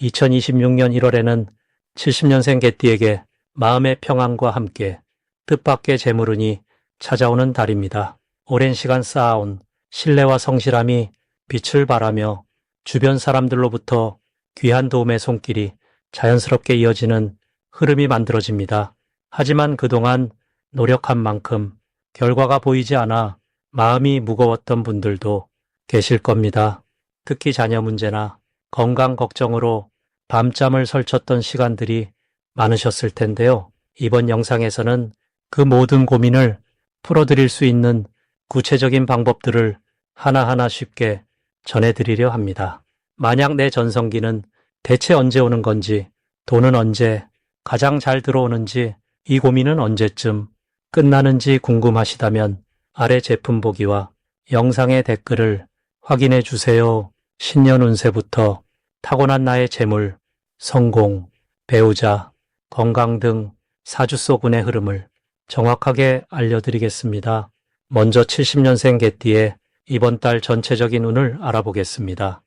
2026년 1월에는 70년생 개띠에게 마음의 평안과 함께 뜻밖의 재물운이 찾아오는 달입니다. 오랜 시간 쌓아온 신뢰와 성실함이 빛을 발하며 주변 사람들로부터 귀한 도움의 손길이 자연스럽게 이어지는 흐름이 만들어집니다. 하지만 그동안 노력한 만큼 결과가 보이지 않아 마음이 무거웠던 분들도 계실 겁니다. 특히 자녀 문제나 건강 걱정으로 밤잠을 설쳤던 시간들이 많으셨을 텐데요. 이번 영상에서는 그 모든 고민을 풀어드릴 수 있는 구체적인 방법들을 하나하나 쉽게 전해드리려 합니다. 만약 내 전성기는 대체 언제 오는 건지, 돈은 언제 가장 잘 들어오는지, 이 고민은 언제쯤 끝나는지 궁금하시다면 아래 제품 보기와 영상의 댓글을 확인해 주세요. 신년 운세부터 타고난 나의 재물, 성공, 배우자, 건강 등 사주속운의 흐름을 정확하게 알려드리겠습니다. 먼저 70년생 개띠의 이번 달 전체적인 운을 알아보겠습니다.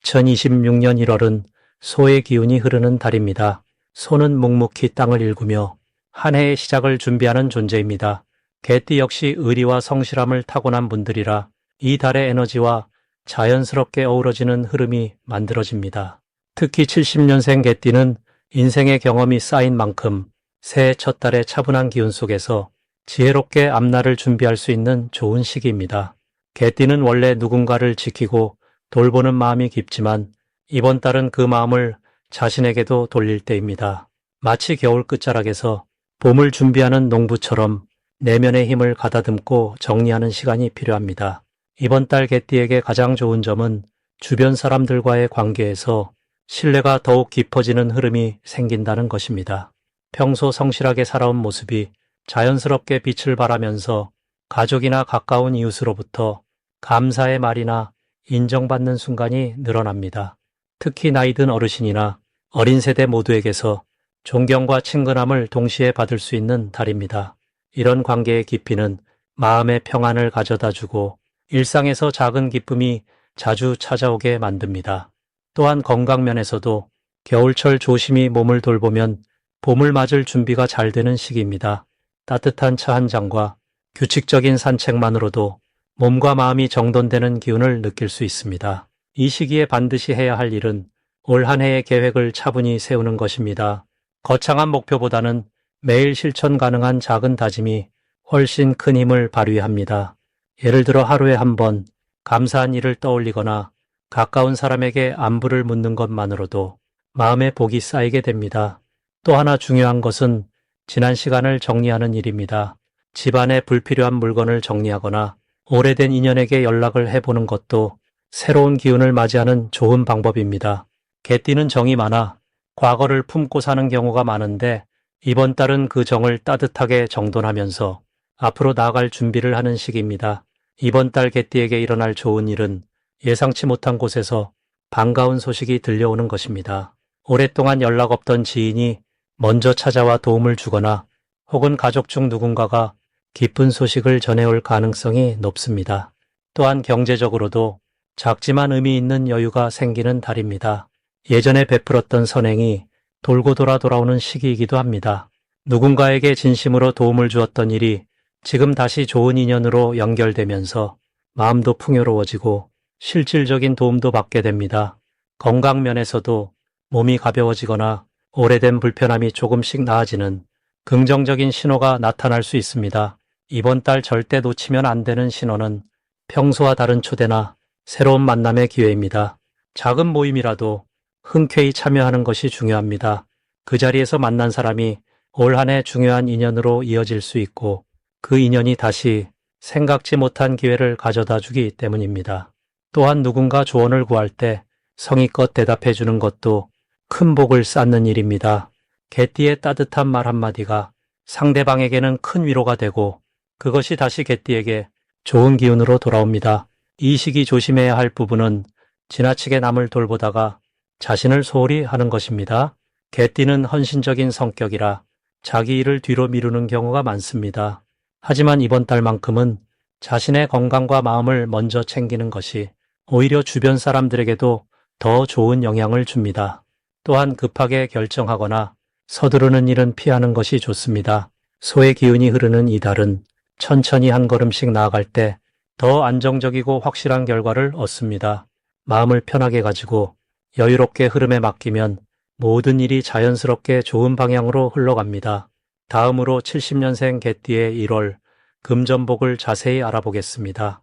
2026년 1월은 소의 기운이 흐르는 달입니다. 소는 묵묵히 땅을 일구며 한 해의 시작을 준비하는 존재입니다. 개띠 역시 의리와 성실함을 타고난 분들이라 이 달의 에너지와 자연스럽게 어우러지는 흐름이 만들어집니다. 특히 70년생 개띠는 인생의 경험이 쌓인 만큼 새해 첫 달의 차분한 기운 속에서 지혜롭게 앞날을 준비할 수 있는 좋은 시기입니다. 개띠는 원래 누군가를 지키고 돌보는 마음이 깊지만 이번 달은 그 마음을 자신에게도 돌릴 때입니다. 마치 겨울 끝자락에서 봄을 준비하는 농부처럼 내면의 힘을 가다듬고 정리하는 시간이 필요합니다. 이번 달 개띠에게 가장 좋은 점은 주변 사람들과의 관계에서 신뢰가 더욱 깊어지는 흐름이 생긴다는 것입니다. 평소 성실하게 살아온 모습이 자연스럽게 빛을 발하면서 가족이나 가까운 이웃으로부터 감사의 말이나 인정받는 순간이 늘어납니다. 특히 나이든 어르신이나 어린 세대 모두에게서 존경과 친근함을 동시에 받을 수 있는 달입니다. 이런 관계의 깊이는 마음의 평안을 가져다주고 일상에서 작은 기쁨이 자주 찾아오게 만듭니다. 또한 건강면에서도 겨울철 조심히 몸을 돌보면 봄을 맞을 준비가 잘 되는 시기입니다. 따뜻한 차 한 잔과 규칙적인 산책만으로도 몸과 마음이 정돈되는 기운을 느낄 수 있습니다. 이 시기에 반드시 해야 할 일은 올 한 해의 계획을 차분히 세우는 것입니다. 거창한 목표보다는 매일 실천 가능한 작은 다짐이 훨씬 큰 힘을 발휘합니다. 예를 들어 하루에 한 번 감사한 일을 떠올리거나 가까운 사람에게 안부를 묻는 것만으로도 마음의 복이 쌓이게 됩니다. 또 하나 중요한 것은 지난 시간을 정리하는 일입니다. 집안에 불필요한 물건을 정리하거나 오래된 인연에게 연락을 해보는 것도 새로운 기운을 맞이하는 좋은 방법입니다. 개띠는 정이 많아 과거를 품고 사는 경우가 많은데 이번 달은 그 정을 따뜻하게 정돈하면서 앞으로 나아갈 준비를 하는 시기입니다. 이번 달 개띠에게 일어날 좋은 일은 예상치 못한 곳에서 반가운 소식이 들려오는 것입니다. 오랫동안 연락 없던 지인이 먼저 찾아와 도움을 주거나 혹은 가족 중 누군가가 기쁜 소식을 전해올 가능성이 높습니다. 또한 경제적으로도 작지만 의미 있는 여유가 생기는 달입니다. 예전에 베풀었던 선행이 돌고 돌아 돌아오는 시기이기도 합니다. 누군가에게 진심으로 도움을 주었던 일이 지금 다시 좋은 인연으로 연결되면서 마음도 풍요로워지고 실질적인 도움도 받게 됩니다. 건강면에서도 몸이 가벼워지거나 오래된 불편함이 조금씩 나아지는 긍정적인 신호가 나타날 수 있습니다. 이번 달 절대 놓치면 안 되는 신호는 평소와 다른 초대나 새로운 만남의 기회입니다. 작은 모임이라도 흔쾌히 참여하는 것이 중요합니다. 그 자리에서 만난 사람이 올 한 해 중요한 인연으로 이어질 수 있고 그 인연이 다시 생각지 못한 기회를 가져다 주기 때문입니다. 또한 누군가 조언을 구할 때 성의껏 대답해 주는 것도 큰 복을 쌓는 일입니다. 개띠의 따뜻한 말 한마디가 상대방에게는 큰 위로가 되고 그것이 다시 개띠에게 좋은 기운으로 돌아옵니다. 이 시기 조심해야 할 부분은 지나치게 남을 돌보다가 자신을 소홀히 하는 것입니다. 개띠는 헌신적인 성격이라 자기 일을 뒤로 미루는 경우가 많습니다. 하지만 이번 달만큼은 자신의 건강과 마음을 먼저 챙기는 것이 오히려 주변 사람들에게도 더 좋은 영향을 줍니다. 또한 급하게 결정하거나 서두르는 일은 피하는 것이 좋습니다. 소의 기운이 흐르는 이 달은 천천히 한 걸음씩 나아갈 때 더 안정적이고 확실한 결과를 얻습니다. 마음을 편하게 가지고 여유롭게 흐름에 맡기면 모든 일이 자연스럽게 좋은 방향으로 흘러갑니다. 다음으로 70년생 개띠의 1월 금전복을 자세히 알아보겠습니다.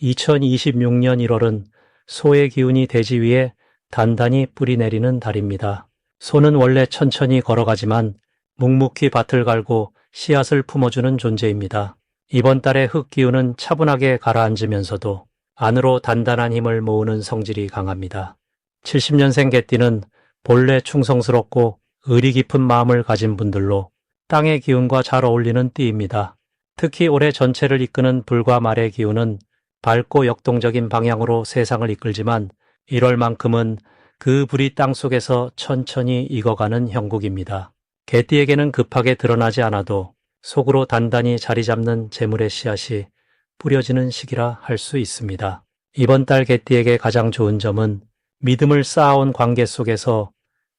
2026년 1월은 소의 기운이 대지 위에 단단히 뿌리 내리는 달입니다. 소는 원래 천천히 걸어가지만 묵묵히 밭을 갈고 씨앗을 품어주는 존재입니다. 이번 달의 흙 기운은 차분하게 가라앉으면서도 안으로 단단한 힘을 모으는 성질이 강합니다. 70년생 개띠는 본래 충성스럽고 의리 깊은 마음을 가진 분들로 땅의 기운과 잘 어울리는 띠입니다. 특히 올해 전체를 이끄는 불과 말의 기운은 밝고 역동적인 방향으로 세상을 이끌지만 1월만큼은 그 불이 땅속에서 천천히 익어가는 형국입니다. 개띠에게는 급하게 드러나지 않아도 속으로 단단히 자리 잡는 재물의 씨앗이 뿌려지는 시기라 할 수 있습니다. 이번 달 개띠에게 가장 좋은 점은 믿음을 쌓아온 관계 속에서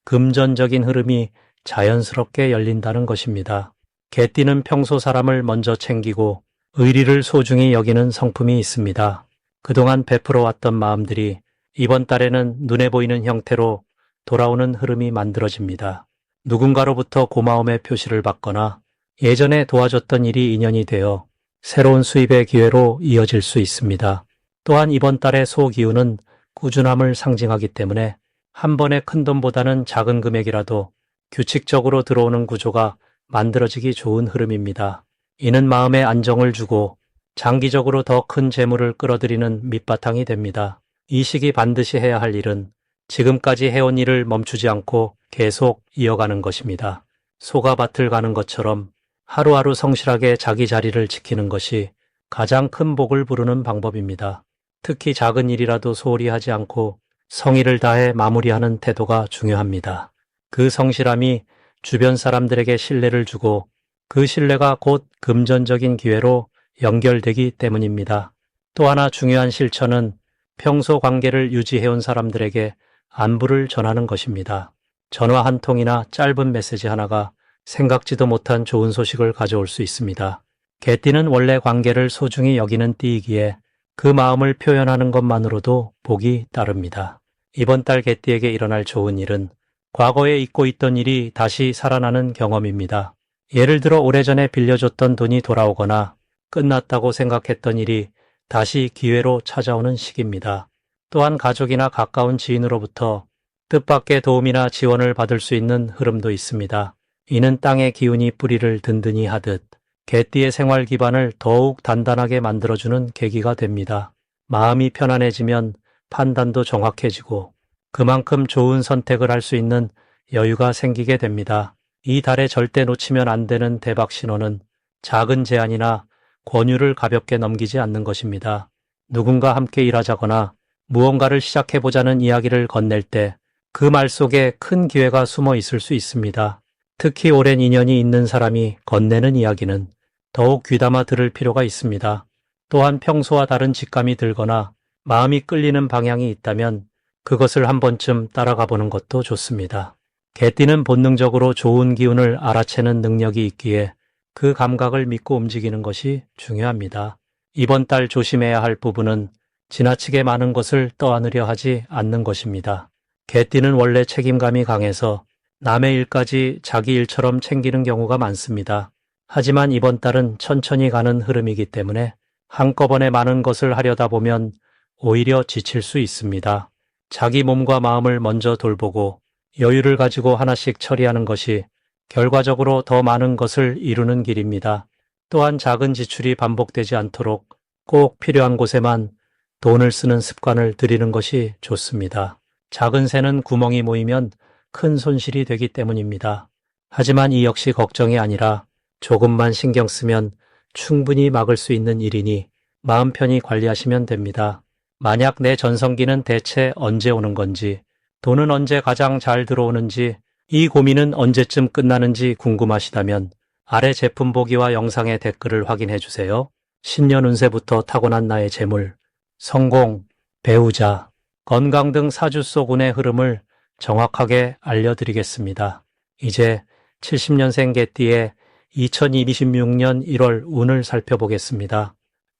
금전적인 흐름이 자연스럽게 열린다는 것입니다. 개띠는 평소 사람을 먼저 챙기고 의리를 소중히 여기는 성품이 있습니다. 그동안 베풀어왔던 마음들이 이번 달에는 눈에 보이는 형태로 돌아오는 흐름이 만들어집니다. 누군가로부터 고마움의 표시를 받거나 예전에 도와줬던 일이 인연이 되어 새로운 수입의 기회로 이어질 수 있습니다. 또한 이번 달의 소 기운은 꾸준함을 상징하기 때문에 한 번의 큰 돈보다는 작은 금액이라도 규칙적으로 들어오는 구조가 만들어지기 좋은 흐름입니다. 이는 마음에 안정을 주고 장기적으로 더 큰 재물을 끌어들이는 밑바탕이 됩니다. 이 시기 반드시 해야 할 일은 지금까지 해온 일을 멈추지 않고 계속 이어가는 것입니다. 소가 밭을 가는 것처럼 하루하루 성실하게 자기 자리를 지키는 것이 가장 큰 복을 부르는 방법입니다. 특히 작은 일이라도 소홀히 하지 않고 성의를 다해 마무리하는 태도가 중요합니다. 그 성실함이 주변 사람들에게 신뢰를 주고 그 신뢰가 곧 금전적인 기회로 연결되기 때문입니다. 또 하나 중요한 실천은 평소 관계를 유지해온 사람들에게 안부를 전하는 것입니다. 전화 한 통이나 짧은 메시지 하나가 생각지도 못한 좋은 소식을 가져올 수 있습니다. 개띠는 원래 관계를 소중히 여기는 띠이기에 그 마음을 표현하는 것만으로도 복이 따릅니다. 이번 달 개띠에게 일어날 좋은 일은 과거에 잊고 있던 일이 다시 살아나는 경험입니다. 예를 들어 오래전에 빌려줬던 돈이 돌아오거나 끝났다고 생각했던 일이 다시 기회로 찾아오는 시기입니다. 또한 가족이나 가까운 지인으로부터 뜻밖의 도움이나 지원을 받을 수 있는 흐름도 있습니다. 이는 땅의 기운이 뿌리를 든든히 하듯 개띠의 생활 기반을 더욱 단단하게 만들어주는 계기가 됩니다. 마음이 편안해지면 판단도 정확해지고 그만큼 좋은 선택을 할 수 있는 여유가 생기게 됩니다. 이 달에 절대 놓치면 안 되는 대박 신호는 작은 제안이나 권유를 가볍게 넘기지 않는 것입니다. 누군가 함께 일하자거나 무언가를 시작해보자는 이야기를 건넬 때 그 말 속에 큰 기회가 숨어 있을 수 있습니다. 특히 오랜 인연이 있는 사람이 건네는 이야기는 더욱 귀담아 들을 필요가 있습니다. 또한 평소와 다른 직감이 들거나 마음이 끌리는 방향이 있다면 그것을 한 번쯤 따라가 보는 것도 좋습니다. 개띠는 본능적으로 좋은 기운을 알아채는 능력이 있기에 그 감각을 믿고 움직이는 것이 중요합니다. 이번 달 조심해야 할 부분은 지나치게 많은 것을 떠안으려 하지 않는 것입니다. 개띠는 원래 책임감이 강해서 남의 일까지 자기 일처럼 챙기는 경우가 많습니다. 하지만 이번 달은 천천히 가는 흐름이기 때문에 한꺼번에 많은 것을 하려다 보면 오히려 지칠 수 있습니다. 자기 몸과 마음을 먼저 돌보고 여유를 가지고 하나씩 처리하는 것이 결과적으로 더 많은 것을 이루는 길입니다. 또한 작은 지출이 반복되지 않도록 꼭 필요한 곳에만 돈을 쓰는 습관을 들이는 것이 좋습니다. 작은 새는 구멍이 모이면 큰 손실이 되기 때문입니다. 하지만 이 역시 걱정이 아니라 조금만 신경 쓰면 충분히 막을 수 있는 일이니 마음 편히 관리하시면 됩니다. 만약 내 전성기는 대체 언제 오는 건지, 돈은 언제 가장 잘 들어오는지, 이 고민은 언제쯤 끝나는지 궁금하시다면 아래 제품 보기와 영상의 댓글을 확인해 주세요. 신년 운세부터 타고난 나의 재물, 성공, 배우자, 건강 등 사주 속 운의 흐름을 정확하게 알려드리겠습니다. 이제 70년생 개띠의 2026년 1월 운을 살펴보겠습니다.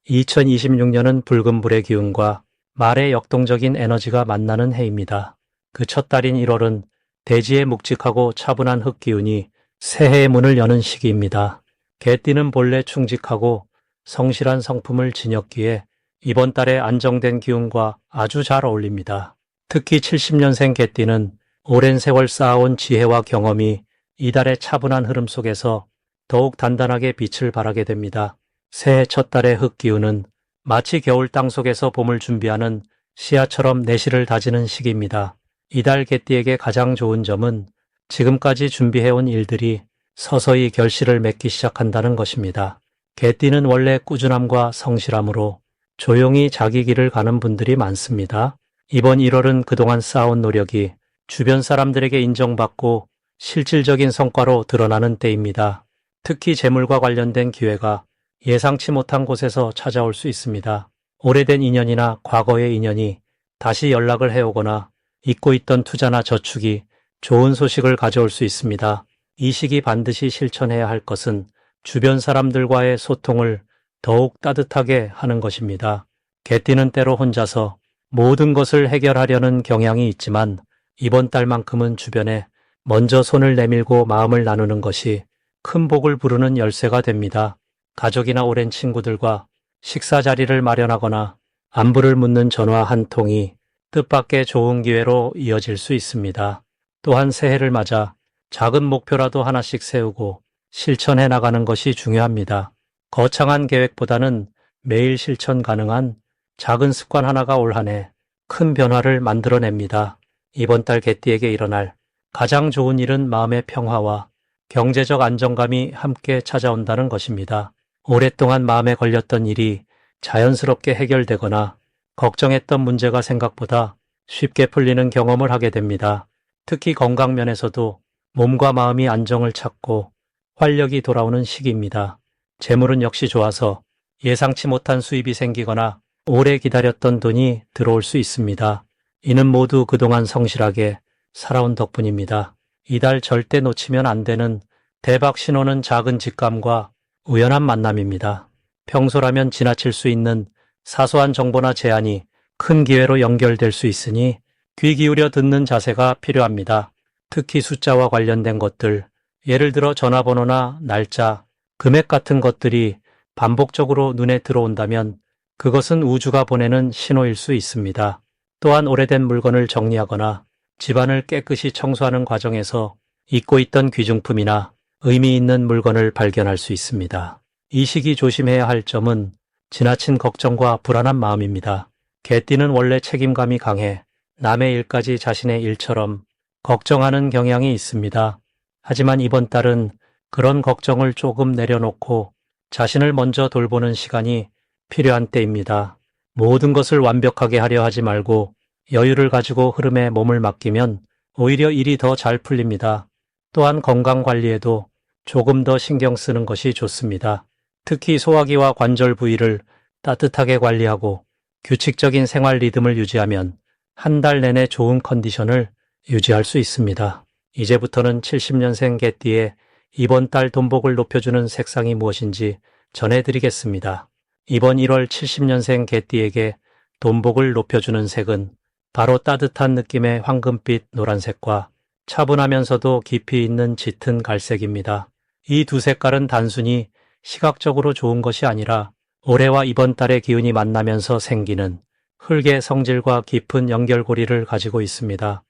2026년은 붉은 불의 기운과 말의 역동적인 에너지가 만나는 해입니다. 그 첫 달인 1월은 대지의 묵직하고 차분한 흙기운이 새해의 문을 여는 시기입니다. 개띠는 본래 충직하고 성실한 성품을 지녔기에 이번 달에 안정된 기운과 아주 잘 어울립니다. 특히 70년생 개띠는 오랜 세월 쌓아온 지혜와 경험이 이달의 차분한 흐름 속에서 더욱 단단하게 빛을 발하게 됩니다. 새해 첫 달의 흙기운은 마치 겨울 땅 속에서 봄을 준비하는 씨앗처럼 내실을 다지는 시기입니다. 이달 개띠에게 가장 좋은 점은 지금까지 준비해온 일들이 서서히 결실을 맺기 시작한다는 것입니다. 개띠는 원래 꾸준함과 성실함으로 조용히 자기 길을 가는 분들이 많습니다. 이번 1월은 그동안 쌓아온 노력이 주변 사람들에게 인정받고 실질적인 성과로 드러나는 때입니다. 특히 재물과 관련된 기회가 예상치 못한 곳에서 찾아올 수 있습니다. 오래된 인연이나 과거의 인연이 다시 연락을 해오거나 잊고 있던 투자나 저축이 좋은 소식을 가져올 수 있습니다. 이 시기 반드시 실천해야 할 것은 주변 사람들과의 소통을 더욱 따뜻하게 하는 것입니다. 개띠는 때로 혼자서 모든 것을 해결하려는 경향이 있지만 이번 달만큼은 주변에 먼저 손을 내밀고 마음을 나누는 것이 큰 복을 부르는 열쇠가 됩니다. 가족이나 오랜 친구들과 식사 자리를 마련하거나 안부를 묻는 전화 한 통이 뜻밖의 좋은 기회로 이어질 수 있습니다. 또한 새해를 맞아 작은 목표라도 하나씩 세우고 실천해 나가는 것이 중요합니다. 거창한 계획보다는 매일 실천 가능한 작은 습관 하나가 올 한 해 큰 변화를 만들어냅니다. 이번 달 개띠에게 일어날 가장 좋은 일은 마음의 평화와 경제적 안정감이 함께 찾아온다는 것입니다. 오랫동안 마음에 걸렸던 일이 자연스럽게 해결되거나 걱정했던 문제가 생각보다 쉽게 풀리는 경험을 하게 됩니다. 특히 건강 면에서도 몸과 마음이 안정을 찾고 활력이 돌아오는 시기입니다. 재물은 역시 좋아서 예상치 못한 수입이 생기거나 오래 기다렸던 돈이 들어올 수 있습니다. 이는 모두 그동안 성실하게 살아온 덕분입니다. 이달 절대 놓치면 안 되는 대박 신호는 작은 직감과 우연한 만남입니다. 평소라면 지나칠 수 있는 사소한 정보나 제안이 큰 기회로 연결될 수 있으니 귀 기울여 듣는 자세가 필요합니다. 특히 숫자와 관련된 것들, 예를 들어 전화번호나 날짜, 금액 같은 것들이 반복적으로 눈에 들어온다면 그것은 우주가 보내는 신호일 수 있습니다. 또한 오래된 물건을 정리하거나 집안을 깨끗이 청소하는 과정에서 잊고 있던 귀중품이나 의미 있는 물건을 발견할 수 있습니다. 이 시기 조심해야 할 점은 지나친 걱정과 불안한 마음입니다. 개띠는 원래 책임감이 강해 남의 일까지 자신의 일처럼 걱정하는 경향이 있습니다. 하지만 이번 달은 그런 걱정을 조금 내려놓고 자신을 먼저 돌보는 시간이 필요한 때입니다. 모든 것을 완벽하게 하려 하지 말고 여유를 가지고 흐름에 몸을 맡기면 오히려 일이 더 잘 풀립니다. 또한 건강 관리에도 조금 더 신경 쓰는 것이 좋습니다. 특히 소화기와 관절 부위를 따뜻하게 관리하고 규칙적인 생활 리듬을 유지하면 한 달 내내 좋은 컨디션을 유지할 수 있습니다. 이제부터는 70년생 개띠의 이번 달 돈복을 높여주는 색상이 무엇인지 전해드리겠습니다. 이번 1월 70년생 개띠에게 돈복을 높여주는 색은 바로 따뜻한 느낌의 황금빛 노란색과 차분하면서도 깊이 있는 짙은 갈색입니다. 이 두 색깔은 단순히 시각적으로 좋은 것이 아니라 올해와 이번 달의 기운이 만나면서 생기는 흙의 성질과 깊은 연결고리를 가지고 있습니다.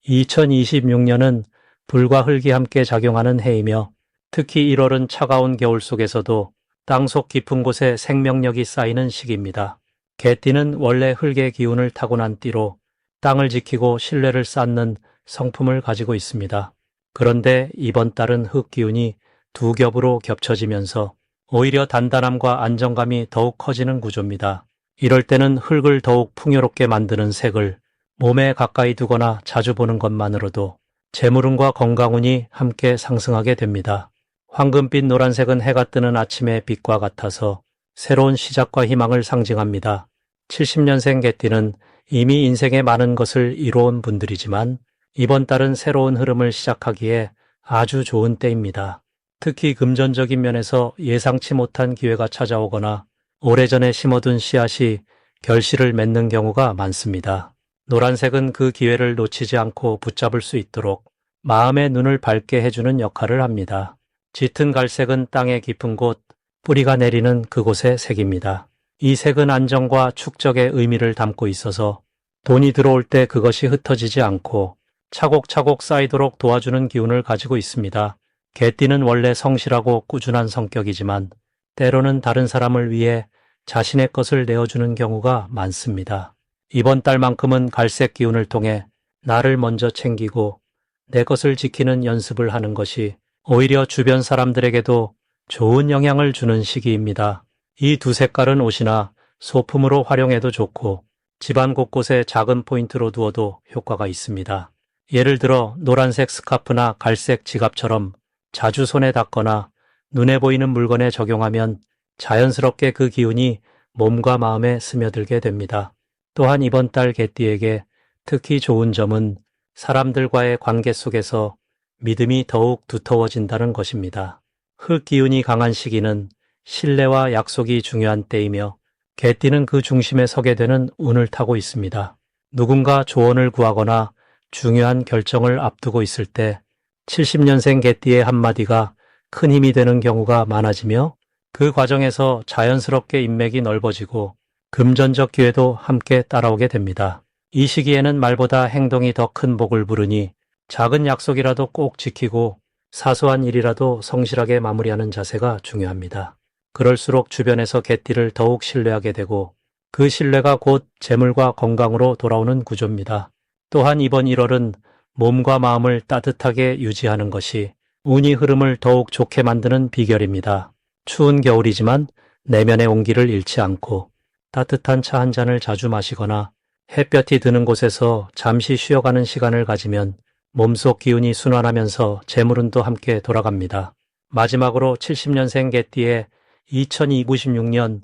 2026년은 불과 흙이 함께 작용하는 해이며 특히 1월은 차가운 겨울 속에서도 땅속 깊은 곳에 생명력이 쌓이는 시기입니다. 개띠는 원래 흙의 기운을 타고난 띠로 땅을 지키고 신뢰를 쌓는 성품을 가지고 있습니다. 그런데 이번 달은 흙 기운이 두 겹으로 겹쳐지면서 오히려 단단함과 안정감이 더욱 커지는 구조입니다. 이럴 때는 흙을 더욱 풍요롭게 만드는 색을 몸에 가까이 두거나 자주 보는 것만으로도 재물운과 건강운이 함께 상승하게 됩니다. 황금빛 노란색은 해가 뜨는 아침의 빛과 같아서 새로운 시작과 희망을 상징합니다. 70년생 개띠는 이미 인생에 많은 것을 이뤄온 분들이지만 이번 달은 새로운 흐름을 시작하기에 아주 좋은 때입니다. 특히 금전적인 면에서 예상치 못한 기회가 찾아오거나 오래전에 심어둔 씨앗이 결실을 맺는 경우가 많습니다. 노란색은 그 기회를 놓치지 않고 붙잡을 수 있도록 마음의 눈을 밝게 해주는 역할을 합니다. 짙은 갈색은 땅의 깊은 곳, 뿌리가 내리는 그곳의 색입니다. 이 색은 안정과 축적의 의미를 담고 있어서 돈이 들어올 때 그것이 흩어지지 않고 차곡차곡 쌓이도록 도와주는 기운을 가지고 있습니다. 개띠는 원래 성실하고 꾸준한 성격이지만 때로는 다른 사람을 위해 자신의 것을 내어주는 경우가 많습니다. 이번 달만큼은 갈색 기운을 통해 나를 먼저 챙기고 내 것을 지키는 연습을 하는 것이 오히려 주변 사람들에게도 좋은 영향을 주는 시기입니다. 이 두 색깔은 옷이나 소품으로 활용해도 좋고 집안 곳곳에 작은 포인트로 두어도 효과가 있습니다. 예를 들어 노란색 스카프나 갈색 지갑처럼 자주 손에 닿거나 눈에 보이는 물건에 적용하면 자연스럽게 그 기운이 몸과 마음에 스며들게 됩니다. 또한 이번 달 개띠에게 특히 좋은 점은 사람들과의 관계 속에서 믿음이 더욱 두터워진다는 것입니다. 흙 기운이 강한 시기는 신뢰와 약속이 중요한 때이며 개띠는 그 중심에 서게 되는 운을 타고 있습니다. 누군가 조언을 구하거나 중요한 결정을 앞두고 있을 때 70년생 개띠의 한마디가 큰 힘이 되는 경우가 많아지며 그 과정에서 자연스럽게 인맥이 넓어지고 금전적 기회도 함께 따라오게 됩니다. 이 시기에는 말보다 행동이 더 큰 복을 부르니 작은 약속이라도 꼭 지키고 사소한 일이라도 성실하게 마무리하는 자세가 중요합니다. 그럴수록 주변에서 개띠를 더욱 신뢰하게 되고 그 신뢰가 곧 재물과 건강으로 돌아오는 구조입니다. 또한 이번 1월은 몸과 마음을 따뜻하게 유지하는 것이 운이 흐름을 더욱 좋게 만드는 비결입니다. 추운 겨울이지만 내면의 온기를 잃지 않고 따뜻한 차 한 잔을 자주 마시거나 햇볕이 드는 곳에서 잠시 쉬어가는 시간을 가지면 몸속 기운이 순환하면서 재물운도 함께 돌아갑니다. 마지막으로 70년생 개띠의 2026년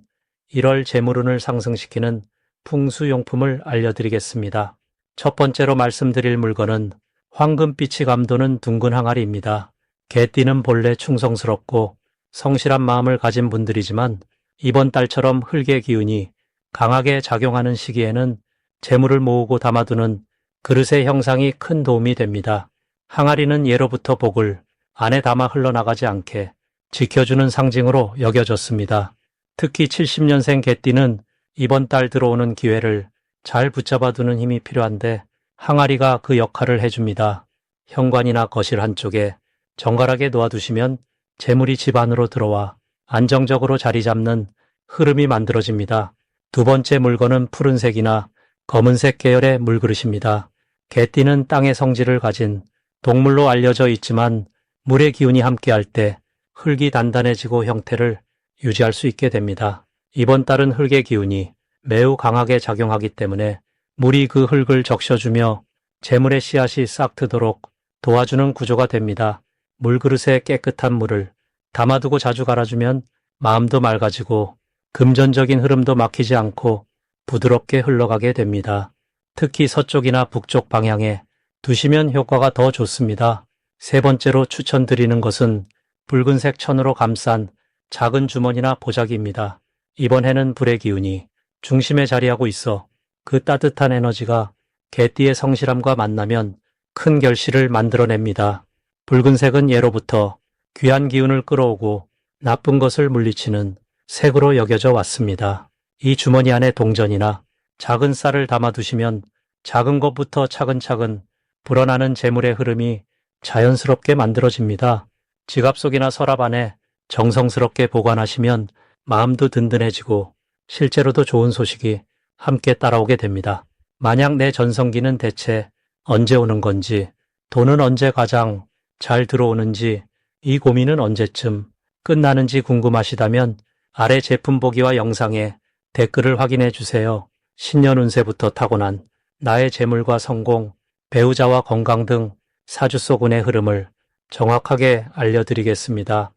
1월 재물운을 상승시키는 풍수용품을 알려드리겠습니다. 첫 번째로 말씀드릴 물건은 황금빛이 감도는 둥근 항아리입니다. 개띠는 본래 충성스럽고 성실한 마음을 가진 분들이지만 이번 달처럼 흙의 기운이 강하게 작용하는 시기에는 재물을 모으고 담아두는 그릇의 형상이 큰 도움이 됩니다. 항아리는 예로부터 복을 안에 담아 흘러나가지 않게 지켜주는 상징으로 여겨졌습니다. 특히 70년생 개띠는 이번 달 들어오는 기회를 잘 붙잡아두는 힘이 필요한데 항아리가 그 역할을 해줍니다. 현관이나 거실 한쪽에 정갈하게 놓아두시면 재물이 집 안으로 들어와 안정적으로 자리 잡는 흐름이 만들어집니다. 두 번째 물건은 푸른색이나 검은색 계열의 물그릇입니다. 개띠는 땅의 성질을 가진 동물로 알려져 있지만 물의 기운이 함께할 때 흙이 단단해지고 형태를 유지할 수 있게 됩니다. 이번 달은 흙의 기운이 매우 강하게 작용하기 때문에 물이 그 흙을 적셔주며 재물의 씨앗이 싹 트도록 도와주는 구조가 됩니다. 물그릇에 깨끗한 물을 담아두고 자주 갈아주면 마음도 맑아지고 금전적인 흐름도 막히지 않고 부드럽게 흘러가게 됩니다. 특히 서쪽이나 북쪽 방향에 두시면 효과가 더 좋습니다. 세 번째로 추천드리는 것은 붉은색 천으로 감싼 작은 주머니나 보자기입니다. 이번 해는 불의 기운이 중심에 자리하고 있어 그 따뜻한 에너지가 개띠의 성실함과 만나면 큰 결실을 만들어냅니다. 붉은색은 예로부터 귀한 기운을 끌어오고 나쁜 것을 물리치는 색으로 여겨져 왔습니다. 이 주머니 안에 동전이나 작은 쌀을 담아두시면 작은 것부터 차근차근 불어나는 재물의 흐름이 자연스럽게 만들어집니다. 지갑 속이나 서랍 안에 정성스럽게 보관하시면 마음도 든든해지고 실제로도 좋은 소식이 함께 따라오게 됩니다. 만약 내 전성기는 대체 언제 오는 건지, 돈은 언제 가장 잘 들어오는지, 이 고민은 언제쯤 끝나는지 궁금하시다면 아래 제품 보기와 영상에 댓글을 확인해 주세요. 신년 운세부터 타고난 나의 재물과 성공, 배우자와 건강 등 사주 속 운의 흐름을 정확하게 알려드리겠습니다.